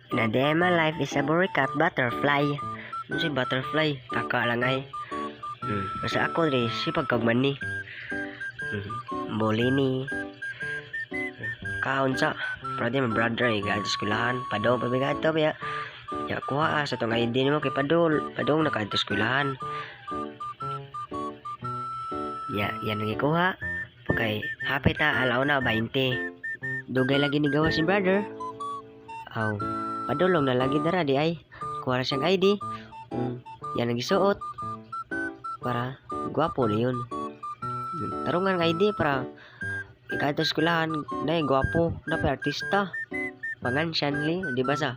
In a day my life is a burikat butterfly. Ano si butterfly? Kaka lang ay. Basta ako rin si pagkagman ni. Boli ni. Kaon sa. Pero di brother ay gado skulahan. Padong pabigat to ya. Ya kuha sa tong ID mo kay Padong nakadto skulahan. Ya, yan ang ikuha. Pagkay hapit na alaw na 20. Dugay lagi ni gawa si brother. Aw, padulong na lagi dara di ay. Kuha siyang ID. Yan ang isuot. Para gwapo na yun. Tarungan ng ID para ikato skulahan na gwapo na pa artista. Pangansyanli, di ba sa?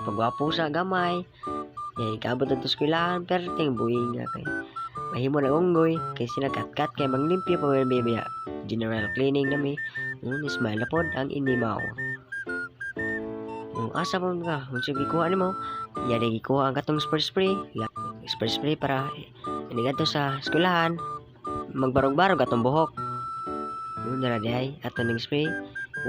Pagwapo sa gamay. Ikabot na skulahan pero ting buwing nga kay. Mahimo na unggoy kay sila kat kay manglimpyo pa may bibya. General cleaning na mi. Smile na pod ang inimaw. Asa mo ka? Kung sige kuha ni mo, yari kuha ang katong spray. Spray para inigadto sa skulahan. Magbarog-barog atong buhok. Dara di ay ato ning spray.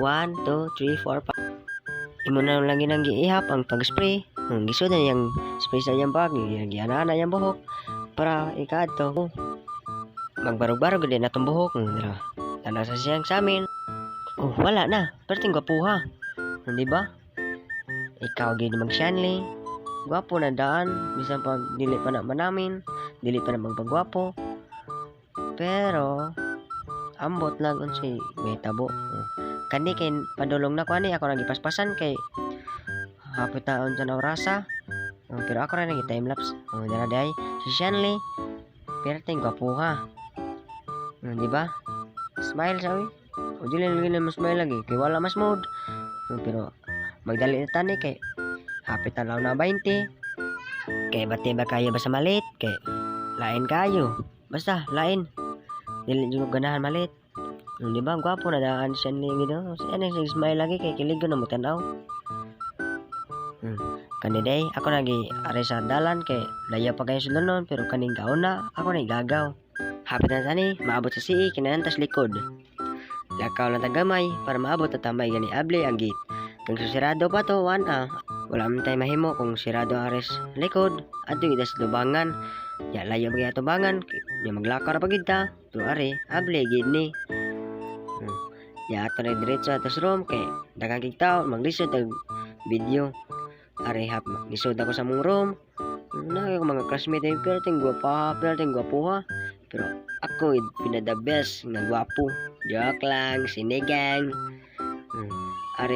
1, 2, 3, 4, 5. Imo na lang ginang giihap ang pag-spray. Gisod na yang spray sa iyang bag, giana na yang buhok para ikaadto. Magbarog-barog din atong buhok. Dara. Tana sa siyang sa amin. Wala na. Perting gwapuha. Hindi ba? Ikaw gini mag-shanley. Gwapo na daan. Bisan pag dili pa na manamin. Dili pa na magpagwapo. Pero ambot lang unsay may tabo. Kani kay padulong na ko ani ako nang ipaspasan kay hapit taon sa orasa. Pero ako ra nang time lapse. Dara day si Shanley. Pero ting gwapuha. Di ba? Smile sawi. O dili lang mas smile lagi kay wala mas mood. Pero magdali na tani kay hapit na lang na 20. Kay bati ba kayo basta malit kay lain kayo. Basta lain. Dili jud ganahan malit. Di ba gwapo na daan siya ni gido. Ano si smile lagi kay kilig na mo tanaw. Kani day ako nagi are sa dalan kay layo pa kayo sulunon pero kaning gaon na ako na igagaw. Hapit na tani maabot sa CE kinantas likod. Lakaw lang tagamay para maabot at tambay gani able ang gate. Kung sirado pa to, wala man tayo mahimo kung sirado ares likod at yung itas lubangan. Ya layo bagay tubangan, ya maglakar pa kita. To are able gid ni. Ya ato na diretso atas room kay daghang kitaw maglisod og video. Are hap lisod ako sa mong room. Na ko mga classmate ay pero ting gwapo ha. Pero ako pinada best nga gwapo. Joke lang, sinigang. Are